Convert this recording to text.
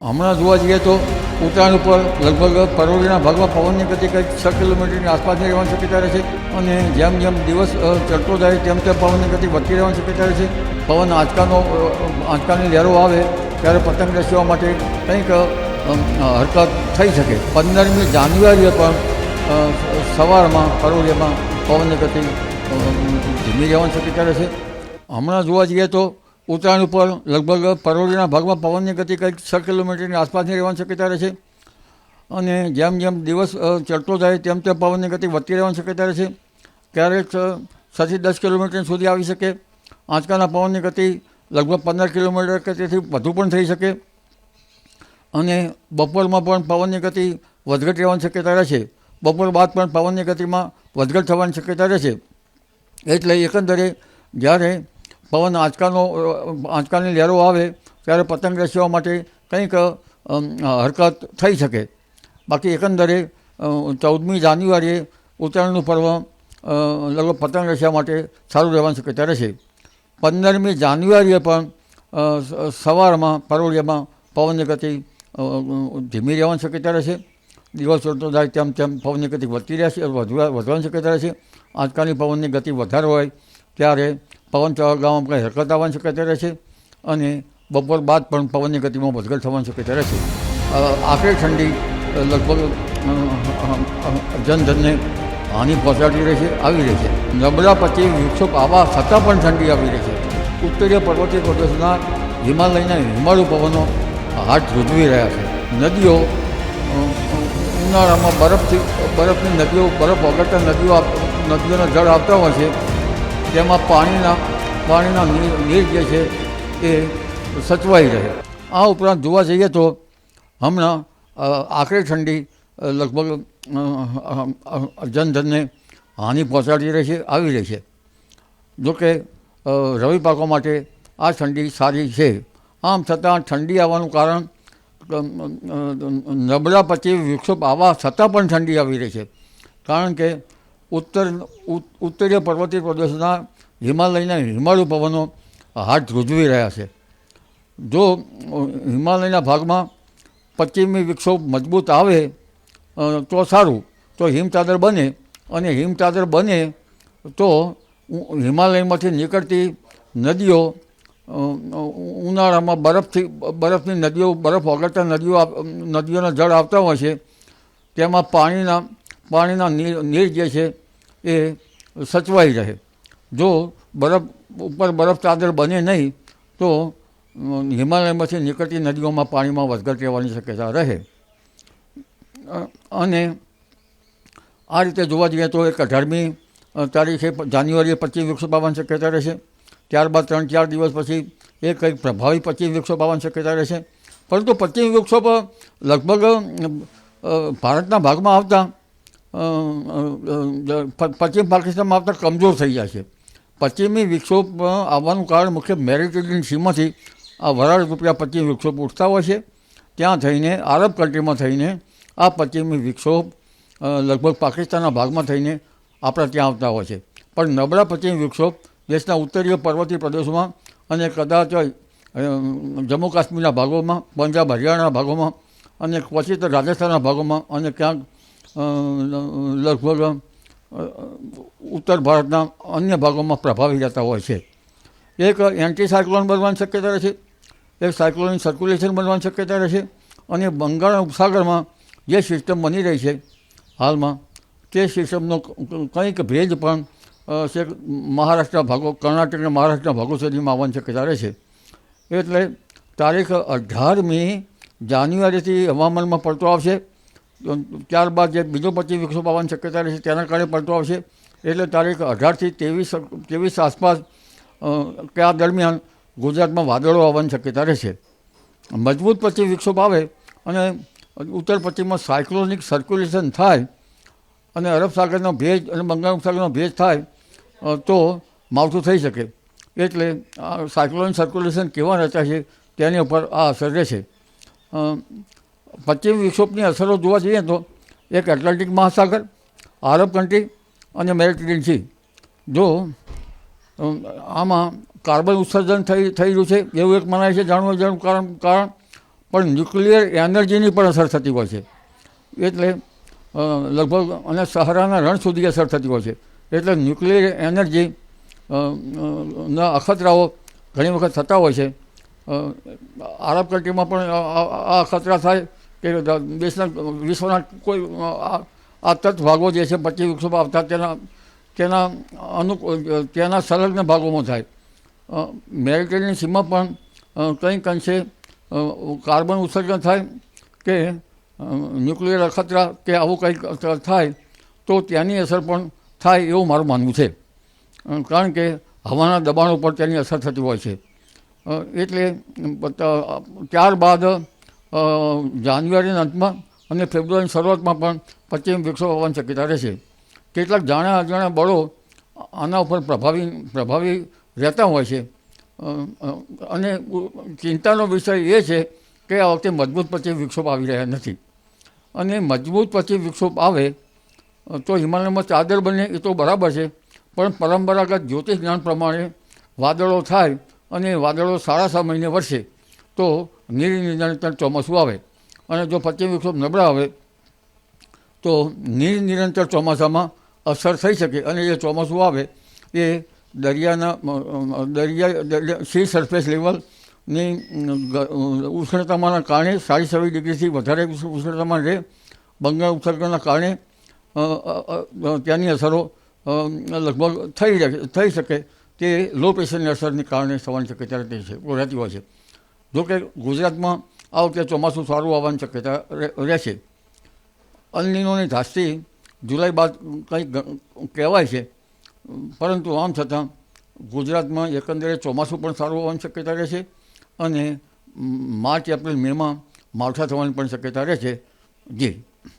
હમણાં જોવા જઈએ તો ઉત્તરાયણ ઉપર લગભગ પરોળીના ભાગમાં પવનની ગતિ કંઈક 6 કિલોમીટરની આસપાસની રહેવાની શક્યતા રહે છે અને જેમ જેમ દિવસ ચડતો જાય તેમ તેમ પવનની ગતિ વધતી રહેવાની શક્યતા રહે છે. પવન આંચકાની લહેરો આવે ત્યારે પતંગ રચવા માટે કંઈક હરકત થઈ શકે. 15મી જાન્યુઆરીએ પણ સવારમાં પરોળીમાં પવનની ગતિ ધીમી રહેવાની શક્યતા રહે છે. હમણાં જોવા જઈએ તો ઉત્તરાયણ ઉપર લગભગ પરોળીના ભાગમાં પવનની ગતિ કંઈક 6 કિલોમીટરની આસપાસની રહેવાની શક્યતા રહે છે અને જેમ જેમ દિવસ ચડતો જાય તેમ તેમ પવનની ગતિ વધતી રહેવાની શક્યતા રહે છે. ક્યારેક 6 થી 10 કિલોમીટર સુધી આવી શકે. આંચકાના પવનની ગતિ લગભગ 15 કિલોમીટર કે તેથી વધુ પણ થઈ શકે અને બપોરમાં પણ પવનની ગતિ વધઘટ રહેવાની શક્યતા રહે છે. બપોર બાદ પણ પવનની ગતિમાં વધઘટ થવાની શક્યતા રહે છે. એટલે એકંદરે જ્યારે પવન આંચકાની લહેરો આવે ત્યારે પતંગ રચવા માટે કંઈક હરકત થઈ શકે. બાકી એકંદરે 14મી જાન્યુઆરીએ ઉત્તરાયણનું પર્વ લગભગ પતંગ રચવા માટે સારું રહેવાની શક્યતા રહેશે. 15મી જાન્યુઆરીએ પણ સવારમાં પરોળીમાં પવનની ગતિ ધીમી રહેવાની શક્યતા રહેશે. દિવસ ચડતો જાય તેમ તેમ પવનની ગતિ વધતી રહેશે, વધવાની શક્યતા રહેશે. આંચકાની પવનની ગતિ વધારે હોય ત્યારે પવન ચગાવવામાં કંઈ હરકત આવવાની શક્યતા રહેશે અને બપોર બાદ પણ પવનની ગતિમાં વધઘટ થવાની શક્યતા રહેશે. આખરી ઠંડી લગભગ જનધનને હાનિ પહોંચાડી રહી છે, આવી રહી છે. નબળા પછી વૃક્ષો આવા છતાં પણ ઠંડી આવી રહી છે. ઉત્તરીય પર્વતીય પ્રદેશના હિમાલયના હિમાળુ પવનો હાથ ધ્રુજવી રહ્યા છે. નદીઓ ઉનાળામાં બરફની નદીઓ, બરફ ઓગળતા નદીઓના જળ આવતા હોય છે તેમાં પાણીના નીર જે છે એ સચવાઈ રહે. આ ઉપરાંત જોવા જઈએ તો હમણાં આકરી ઠંડી લગભગ જનધનને હાનિ પહોંચાડી રહી છે, આવી રહી છે. જોકે રવિ પાકો માટે આ ઠંડી સારી છે. આમ છતાં ઠંડી આવવાનું કારણ નબળા પછી વૃક્ષો આવવા છતાં પણ ઠંડી આવી રહી છે. કારણ કે ઉત્તરીય પર્વતીય પ્રદેશના હિમાલયના હિમાળુ પવનો હાથ ધ્રુજવી રહ્યા છે. જો હિમાલયના ભાગમાં પશ્ચિમી વૃક્ષો મજબૂત આવે તો સારું, તો હિમચાદર બને અને હિમચાદર બને તો હિમાલયમાંથી નીકળતી નદીઓ ઉનાળામાં બરફની નદીઓ, બરફ ઓગળતા નદીઓના જળ આવતા હોય છે તેમાં પાણીના નીર જે છે એ સચવાઈ રહે. જો બરફ ચાદર બને નહીં તો હિમાલયમાંથી નીકળતી નદીઓમાં પાણીમાં વધઘટ રહેવાની શક્યતા રહે. અને આ રીતે જોવા જઈએ તો 18મી તારીખે જાન્યુઆરીએ 25 વૃક્ષો વાવવાની શક્યતા રહેશે. ત્યારબાદ 3-4 દિવસ પછી એ કંઈક પ્રભાવી 25 વૃક્ષો વાવવાની શક્યતા રહેશે. પરંતુ 25 વૃક્ષો પર લગભગ ભારતના ભાગમાં આવતા પશ્ચિમ પાકિસ્તાનમાં આવતા કમજોર થઈ જાય છે. પશ્ચિમી વૃક્ષો આવવાનું કારણ મુખ્ય મેડિટેરિયન સીમાંથી આ વરાળ રૂપિયા 25 વૃક્ષો ઉઠતા હોય છે. ત્યાં થઈને આરબ કન્ટ્રીમાં થઈને આ પશ્ચિમી વૃક્ષો લગભગ પાકિસ્તાનના ભાગમાં થઈને આપણા ત્યાં આવતા હોય છે. પણ નબળા પશ્ચિમી વૃક્ષો દેશના ઉત્તરીય પર્વતીય પ્રદેશોમાં અને કદાચ જમ્મુ કાશ્મીરના ભાગોમાં, પંજાબ હરિયાણાના ભાગોમાં અને ક્વચિત રાજસ્થાનના ભાગોમાં અને ક્યાંક લગભગ ઉત્તર ભારતના અન્ય ભાગોમાં પ્રભાવી રહેતા હોય છે. એક એન્ટી સાયક્લોન બનવાની શક્યતા રહે છે, એક સાયક્લોનિક સર્ક્યુલેશન બનવાની શક્યતા રહે છે અને બંગાળ ઉપસાગરમાં જે સિસ્ટમ બની રહી છે હાલમાં તે સિસ્ટમનો કંઈક ભેજ પણ મહારાષ્ટ્રના ભાગો, કર્ણાટક અને મહારાષ્ટ્રના ભાગો સુધીમાં આવવાની શક્યતા રહે છે. એટલે તારીખ 18મી જાન્યુઆરીથી હવામાનમાં પલટો આવશે. ત્યારબાદ જે બીજો 25 વૃક્ષો આવવાની શક્યતા રહેશે તેના કારણે પલટો આવશે. એટલે તારીખ 18થી 23 આસપાસ કે આ દરમિયાન ગુજરાતમાં વાદળો આવવાની શક્યતા રહેશે. મજબૂત 25 વૃક્ષો આવે અને ઉત્તર પશ્ચિમમાં સાયક્લોનિક સર્ક્યુલેશન થાય અને અરબ સાગરનો ભેજ અને બંગાળ ઉપસાગરનો ભેજ થાય તો માવઠું થઈ શકે. એટલે સાયક્લોનિક સર્ક્યુલેશન કેવા રચાય છે તેની ઉપર આ અસર રહેશે. પશ્ચિમ વિક્ષોભની અસરો જોવા જઈએ તો એક એટલાન્ટિક મહાસાગર, આરબ કન્ટ્રી અને મેડિટેરિયન સી. જો આમાં કાર્બન ઉત્સર્જન થઈ રહ્યું છે એવું એક મનાય છે. જાણવું કારણ પણ ન્યુક્લિયર એનર્જીની પણ અસર થતી હોય છે. એટલે લગભગ અને સહારાના રણ સુધી અસર થતી હોય છે. એટલે ન્યુક્લિયર એનર્જી ના અખતરાઓ ઘણી વખત થતા હોય છે. આરબ કન્ટ્રીમાં પણ આ અખતરા થાય કે દેશના વિશ્વના કોઈ આ તટ ભાગો જે છે 25 વિકસિત આવતા તેના સંલગ્ન ભાગોમાં થાય. મેરિટરીની સીમા પણ કંઈક અંશે કાર્બન ઉત્સર્જન થાય કે ન્યુક્લિયર અખતરા કે આવું કંઈક થાય તો ત્યાંની અસર પણ થાય એવું મારું માનવું છે. કારણ કે હવાના દબાણો પર તેની અસર થતી હોય છે. એટલે ત્યારબાદ જાન્યુઆરીના અંતમાં અને ફેબ્રુઆરીની શરૂઆતમાં પણ પશ્ચિમ વિક્ષોભ આવવાની શક્યતા રહેશે. કેટલાક જાણ્યા અજાણ્યા બળો આના ઉપર પ્રભાવી રહેતા હોય છે. અને ચિંતાનો વિષય એ છે કે આ વખતે મજબૂત પશ્ચિમ વિક્ષોભ આવી રહ્યા નથી. અને મજબૂત પશ્ચિમ વિક્ષોભ આવે તો હિમાલયમાં ચાદર બને એ તો બરાબર છે, પણ પરંપરાગત જ્યોતિષ જ્ઞાન પ્રમાણે વાદળો થાય અને વાદળો 6.5 મહિને વરસે તો નિરનિરંતર ચોમાસું આવે. અને જો પશ્ચિમ વિક્ષોભ નબળા આવે તો નિરનિરંતર ચોમાસામાં અસર થઈ શકે. અને એ ચોમાસું આવે એ દરિયા સી સરફેસ લેવલની ઉષ્ણતામાનના કારણે 27 ડિગ્રીથી વધારે ઉષ્ણતામાન રહે. બંગાળ ઉપસાગરના કારણે ત્યાંની અસરો લગભગ થઈ શકે તે લો પ્રેશરની અસરની કારણે થવાની શક્યતા રહેતી હોય છે. જોકે ગુજરાતમાં આ વખતે ચોમાસું સારું આવવાની શક્યતા રહેશે. અલ નીનોની ધાસ્તી જુલાઈ બાદ કંઈક કહેવાય છે, પરંતુ આમ છતાં ગુજરાતમાં એકંદરે ચોમાસું પણ સારું હોવાની શક્યતા રહેશે. અને માર્ચ એપ્રિલ મેમાં માવઠા થવાની પણ શક્યતા રહેશે. જી.